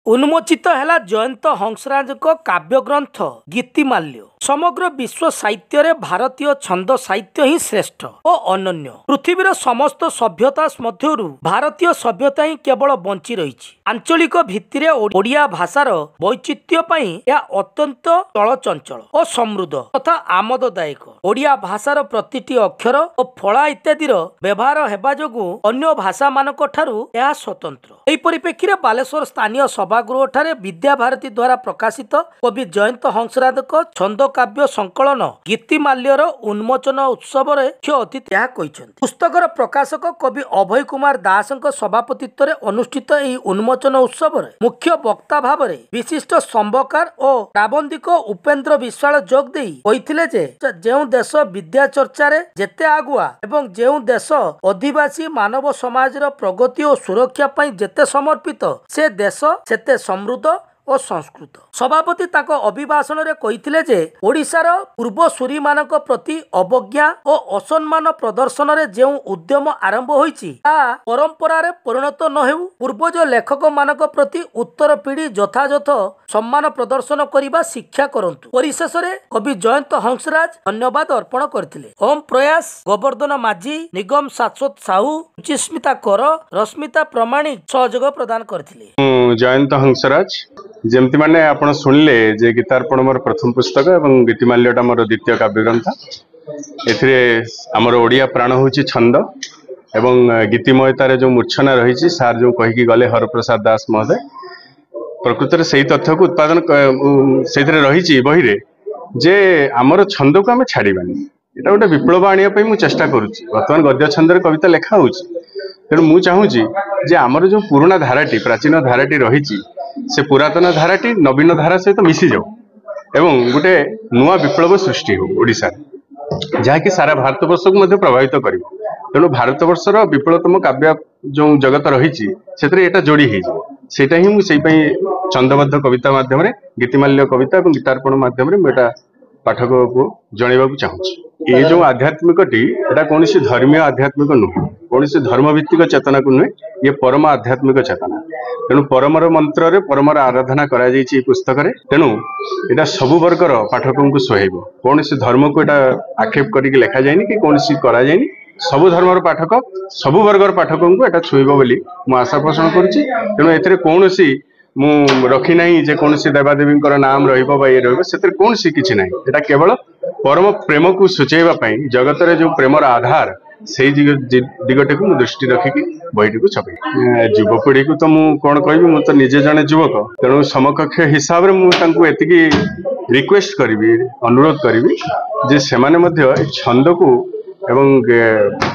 उन्मोचित है जयंत हंसराज काव्य ग्रंथ गीतिमाल्य। समग्र विश्व साहित्य रे भारतीय छंद साहित्य ही श्रेष्ठ और अनन्य। पृथ्वीर समस्त सभ्यता मध्यरु भारतीय सभ्यता ही केवल बंची रही। आंचलिक भित्तिरे ओडिया भाषार वैचित्र्य पई या अत्यंत चलचंचल और समृद्ध तथा आमददायक। ओडिया भाषार प्रतिटी अक्षर और फला इत्यादि व्यवहार हेबा जोगु अन्य भाषा मानक ठारू यह स्वतंत्र। एही परिप्रेक्षी रे बालेश्वर स्थानीय सभागृह ठारे विद्याभारती द्वारा प्रकाशित कवि जयंत हंसराज छंद काव्य संकलन गीतिमाल्यर उन्मोचन उत्सव मुख्य अतिथि यह कहते। पुस्तकर प्रकाशक कवि अभय कुमार दास सभापतित्व में अनुष्ठित यह उन्मोचन उत्सव मुख्य वक्ता भाव में विशिष्ट संभकार और प्राबंधिक उपेन्द्र विश्वाल जोग दे कहते जे देश विद्या चर्चा जेते आगुआ एवं जो देश आदिवासी मानव समाज प्रगति और सुरक्षा जेते समर्पित से देश सेते समृद्ध और संस्कृत। सभापति ताको अभिभाषण रे कहिथिले जे ओडिशार पूर्व सूरी मानक प्रति अवज्ञा और असम्मान प्रदर्शन रे जो उद्यम आरंभ होईची ता परंपरा रे परिणत न हेउ पूर्वज लेखक मानक प्रति उत्तर पीढ़ी यथायथ सम्मान प्रदर्शन करिबा शिक्षा करंतु। परिशेष रे कवि जयंत हंसराज धन्यवाद अर्पण करथिले। ओम प्रयास गोवर्धन माझी निगम शाश्वत साहू रुचिस्मिता कर रश्मिता प्रमाणिक सहयोग प्रदान करथिले। जयंत हंसराज जमती माने आपण सुनले जे गीतार्पण मोर प्रथम पुस्तक एवं गीतिमाल्यटा मोर द्वितीय काव्य ग्रंथ। एथिरे हमर ओडिया प्राण होची छंद एवं गीतिमयतार जो मूर्छना रही सार जो कहीकि गले हरप्रसाद दास महोदय प्रकृत में से तथ्य को उत्पादन से रही बही रे जे आमर छंद को आम छाड़बानी एटा गोटे विप्लव आने मु चेष्टा करुच्ची। बर्तमान गद्य छंदर कविता लेखा हो तेणु मु चाहूँगी जे आमर जो पुराना धाराटी प्राचीन धाराटी रही से पुरातन धाराटी नवीन धारा सहित मिसी जाऊ एवं गोटे नुआ विप्लव सृष्टि हो ओडिशा जहाँकि सारा भारतवर्ष को प्रभावित कर। तेणु भारतवर्षर विप्लवतम काव्य जो जगत रही से जोड़ी होटा ही मुझे छंदबद्ध कविता मध्यम गीतिमाल्य कविता और गीतार्पण मध्यम पाठक को जनवाक चाहूँगी। ये जो आध्यात्मिकटी एटा कौन धर्मीय आध्यात्मिक नुहे कौन धर्मभित्तिक चेतना को नुहे ये परम आध्यात्मिक चेतना। तेणु परमर मंत्र रे परमर आराधना करा जाइछि पुस्तक रे। तेणु एटा सबु वर्गर पाठकों को सोहेब कौन धर्म को एटा आक्षेप करके लेखा जाएनि कि कौन करा जाएनि सबु धर्मर पाठक सबु वर्गर पाठकों को एटा छुईब बोली मु आशा पोषण करुच्ची। तेणु एथिरे कौन मु रखी नहीं जे कौन देवादेवी नाम रही कौन किसी ना एटा केवल परम प्रेम को सूचेवा जगत रे जो प्रेमर आधार से दिगटे को दृष्टि रखिकी बहीटी को छपे। युवपीढ़ी को तो मु कौन कहि मु तो निजे जने युवक तेणु समकक्ष हिसाब रे मु एतिकी रिक्वेस्ट करी अनुरोध करी जे सेमाने मध्य छंद को एवं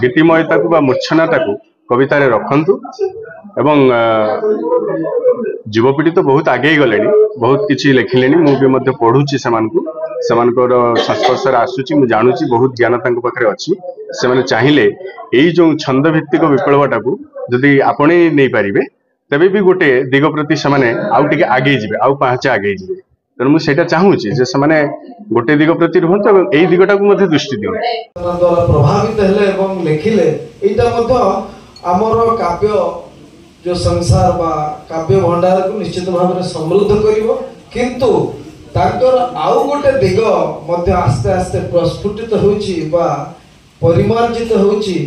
गीतिमयता को मूर्छनाटा को कविता रे रखंतु एवं युवपीढ़ी तो बहुत आगे गले बहुत किसी लिखिले मुझे पढ़ुची संस्पर्श आसूची मुझे जानूची बहुत ज्ञान पाखे अच्छी से चाहिए यही जो छंद भित्तिक विप्लवटा को जदि आपणे नहीं पारे तेबे भी गोटे दिग प्रति से आगे जाए आउ पाँच आगे जाए। तेणु मुझे चाहूँगी जे से गोटे दिग प्रति रुहतु और यही दिगटा को दृष्टि दिखाते प्रभावित लिखिले आमर काव्य जो संसार बा काव्य भंडार को निश्चित भाव में समृद्ध करिवो किंतु ताकर आउ गोटे दिग मध्य आस्ते आस्ते प्रस्फुटित होची बा परिमार्जित होची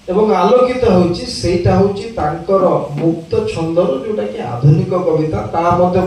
एवं आलोकित होची सेटा होची तांकर मुक्त छंदर जोटा कि आधुनिक कविता ता मध्य